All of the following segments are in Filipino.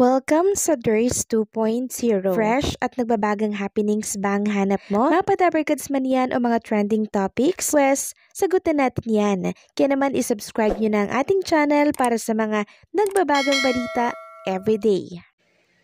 Welcome sa DIRS 2.0. Fresh at nagbabagang happenings ba ang hanap mo? Mga padabarkads man yan o mga trending topics? Pwes, sagutan natin yan. Kaya naman isubscribe nyo na ang ating channel para sa mga nagbabagang balita everyday.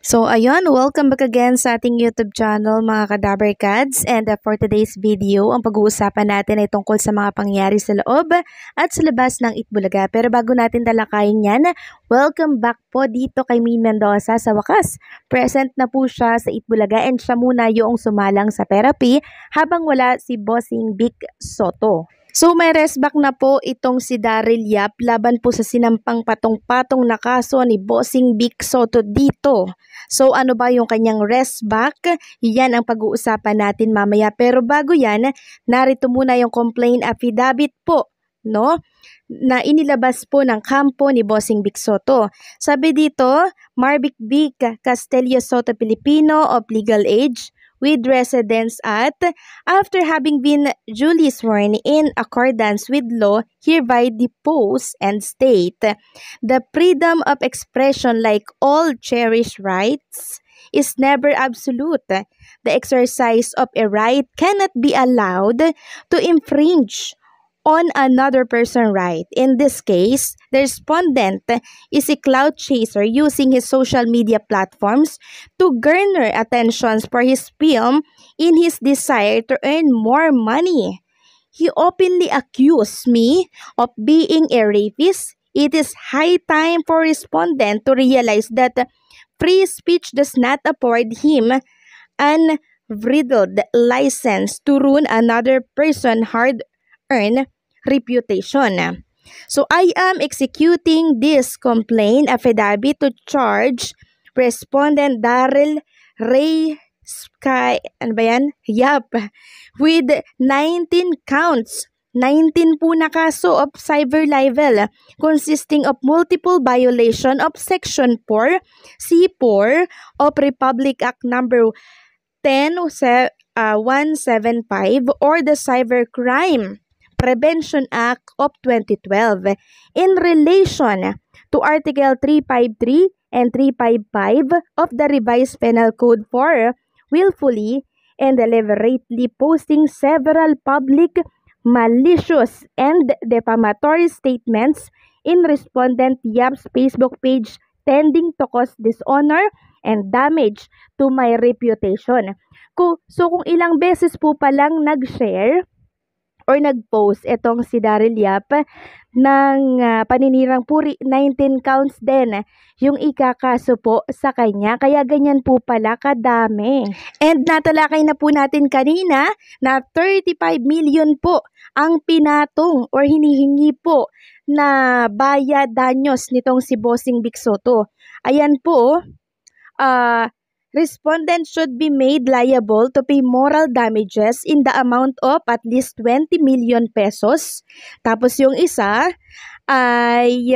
So ayun, welcome back again sa ating YouTube channel mga kadabarkads, and for today's video, ang pag-uusapan natin ay tungkol sa mga pangyayari sa loob at sa labas ng Itbulaga. Pero bago natin talakayin yan, welcome back po dito kay Min Mendoza. Sa wakas, present na po siya sa Itbulaga and siya muna yung sumalang sa therapy habang wala si Bossing Vic Soto. So may restback na po itong si Daryl Yap laban po sa sinampang patong-patong na kaso ni Bossing Vic Soto dito. So ano ba yung kanyang restback? Yan ang pag-uusapan natin mamaya. Pero bago yan, narito muna yung complaint affidavit po, no? Na inilabas po ng kampo ni Bossing Vic Soto. Sabi dito, Marvic Vic Castelio Soto Filipino of legal age, with residence at, after having been duly sworn in accordance with law, hereby depose and state, the freedom of expression, like all cherished rights, is never absolute. The exercise of a right cannot be allowed to infringe on another person's right. In this case, the respondent is a clout chaser using his social media platforms to garner attention for his film in his desire to earn more money. He openly accused me of being a rapist. It is high time for respondent to realize that free speech does not afford him an unbridled license to ruin another person's hard-earned reputation. So I am executing this complaint affidavit to charge respondent Daryl Ray Sky, Yap, with 19 counts. 19 po na kaso of cyber libel consisting of multiple violation of Section 4, C4 of Republic Act number 10175 or the Cybercrime Prevention Act of 2012 in relation to Article 353 and 355 of the Revised Penal Code for willfully and deliberately posting several public, malicious, and defamatory statements in respondent Yap's Facebook page tending to cause dishonor and damage to my reputation. So kung ilang beses po palang nag-share or nag-post itong si Daryl Yap ng paninirang puri, 19 counts din yung ikakaso po sa kanya. Kaya ganyan po pala kadami. And natalakay na po natin kanina na 35 million po ang pinatong or hinihingi po na bayad danyos nitong si Bossing Vic Soto. Ayan po, respondent should be made liable to pay moral damages in the amount of at least 20 million pesos. Tapos yung isa ay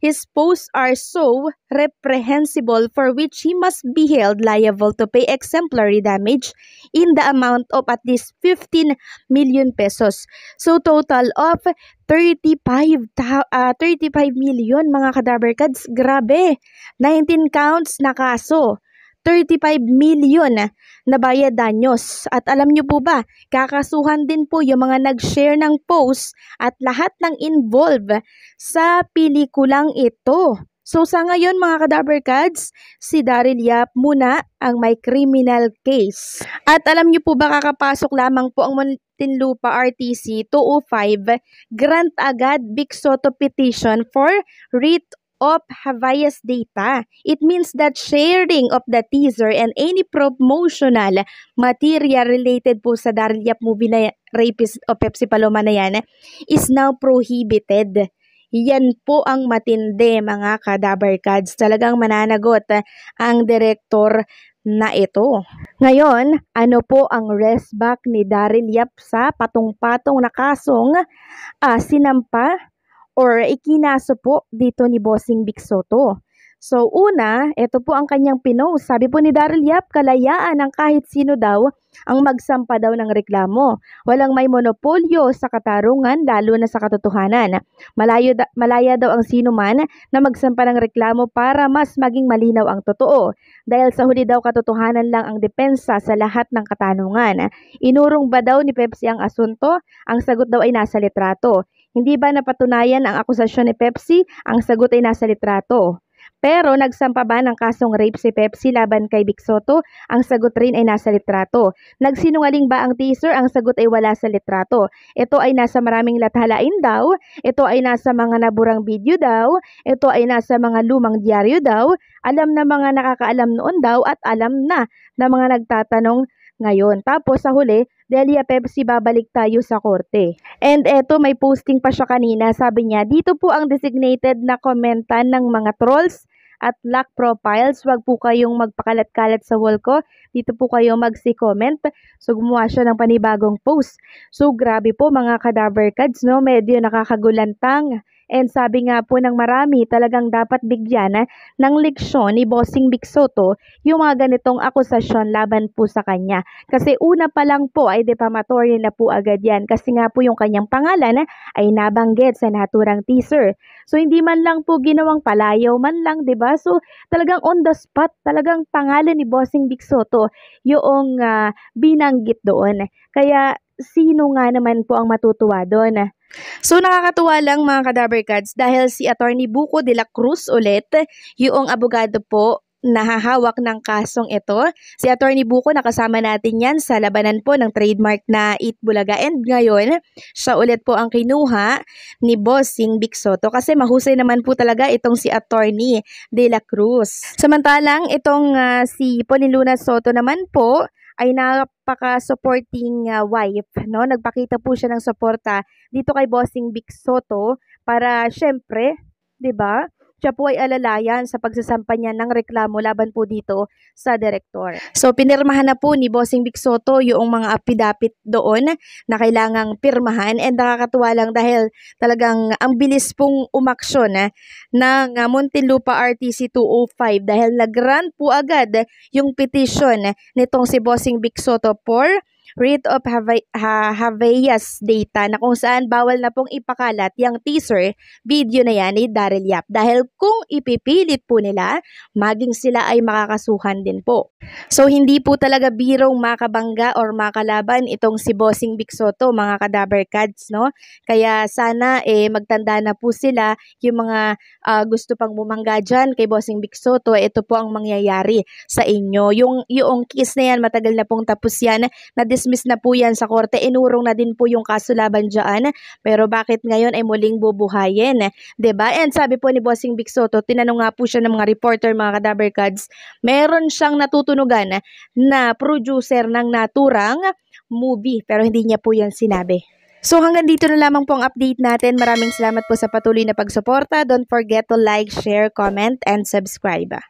his posts are so reprehensible for which he must be held liable to pay exemplary damage in the amount of at least 15 million pesos. So total of 35 million mga kadabarkads. Grabe, 19 counts na kaso. 35 million na bayad danyos. At alam nyo po ba, kakasuhan din po yung mga nag-share ng post at lahat ng involved sa pelikulang ito. So sa ngayon mga kadabarkads, si Daryl Yap muna ang may criminal case. At alam nyo po ba, kakapasok lamang po ang Muntinlupa RTC 205 grant agad Vic Soto petition for writ of habeas data. It means that sharing of the teaser and any promotional material related po sa Daryl Yap movie na Rapist o Pepsi Paloma na yan is now prohibited. Yan po ang matindi mga kadabarkads. Talagang mananagot ang direktor na ito. Ngayon, ano po ang restback ni Daryl Yap sa patong-patong na kasong sinampa or ikinaso po dito ni Bossing Vic Soto? So una, ito po ang kanyang pinost. Sabi po ni Daryl Yap, kalayaan ng kahit sino daw ang magsampa daw ng reklamo. Walang may monopolyo sa katarungan, lalo na sa katotohanan. Malaya daw ang sino man na magsampa ng reklamo para mas maging malinaw ang totoo. Dahil sa huli daw katotohanan lang ang depensa sa lahat ng katanungan. Inurong ba daw ni Pepsi ang asunto? Ang sagot daw ay nasa litrato. Hindi ba napatunayan ang akusasyon ni Pepsi? Ang sagot ay nasa litrato. Pero nagsampa ba ng kasong rape si Pepsi laban kay Vic Soto? Ang sagot rin ay nasa litrato. Nagsinungaling ba ang teaser? Ang sagot ay wala sa litrato. Ito ay nasa maraming lathalain daw. Ito ay nasa mga naburang video daw. Ito ay nasa mga lumang dyaryo daw. Alam na mga nakakaalam noon daw at alam na mga nagtatanong ngayon. Tapos sa huli, Delia Pepsi, babalik tayo sa korte. And eto, may posting pa siya kanina. Sabi niya, dito po ang designated na komentan ng mga trolls at lock profiles. Huwag po kayong magpakalat-kalat sa wall ko. Dito po kayo mag-comment. So gumawa siya ng panibagong post. So grabe po mga cadaver cads, no? Medyo nakakagulantang. And sabi nga po ng marami, talagang dapat bigyan ng leksyon ni Bossing Vic Soto yung mga ganitong akusasyon laban po sa kanya. Kasi una pa lang po ay defamatory na po agad yan. Kasi nga po yung kanyang pangalan ay nabanggit sa naturang teaser. So hindi man lang po ginawang palayaw man lang, 'di ba? So talagang on the spot, talagang pangalan ni Bossing Vic Soto yung binanggit doon. Kaya sino nga naman po ang matutuwa doon? So nakakatuwa lang mga cadaver cads dahil si Attorney Buko de la Cruz ulit, yung abogado po nahahawak ng kasong ito. Si Attorney Buko, nakasama natin yan sa labanan po ng trademark na Eat Bulaga. And ngayon, siya ulit po ang kinuha ni Bossing Vic Soto kasi mahusay naman po talaga itong si Attorney de la Cruz. Samantalang itong si Pauline Luna Soto naman po ay napaka-supporting wife, no? Nagpakita po siya ng suporta dito kay Bossing Vic Soto para syempre, 'di ba? Siya po ay alalayan sa pagsasampa niya ng reklamo laban po dito sa direktor. So pinirmahan na po ni Bossing Vic Soto yung mga apidapit doon na kailangang pirmahan, and nakakatuwa lang dahil talagang ang bilis pong umaksyon ng Muntinlupa RTC 205 dahil nag-run po agad yung petition nitong si Bossing Vic Soto for writ of habeas data na kung saan bawal na pong ipakalat yung teaser video na yan ni Daryl Yap dahil kung ipipilit po nila, maging sila ay makakasuhan din po. So hindi po talaga birong makabangga or makalaban itong si Bossing Vic Soto mga cadaver cads, no? Kaya sana magtanda na po sila yung mga gusto pang bumangga dyan kay Bossing Vic Soto. Ito po ang mangyayari sa inyo. Yung case na yan, matagal na pong tapos yan, na-dismiss na po yan sa korte, inurong na din po yung kaso laban dyan, pero bakit ngayon ay muling bubuhayin, 'di ba? And sabi po ni Bossing Vic Soto, tinanong nga po siya ng mga reporter mga cadaver cads, meron siyang natutunugan na producer ng naturang movie, pero hindi niya po yan sinabi. So hanggang dito na lamang po ang update natin. Maraming salamat po sa patuloy na pagsuporta. Don't forget to like, share, comment, and subscribe.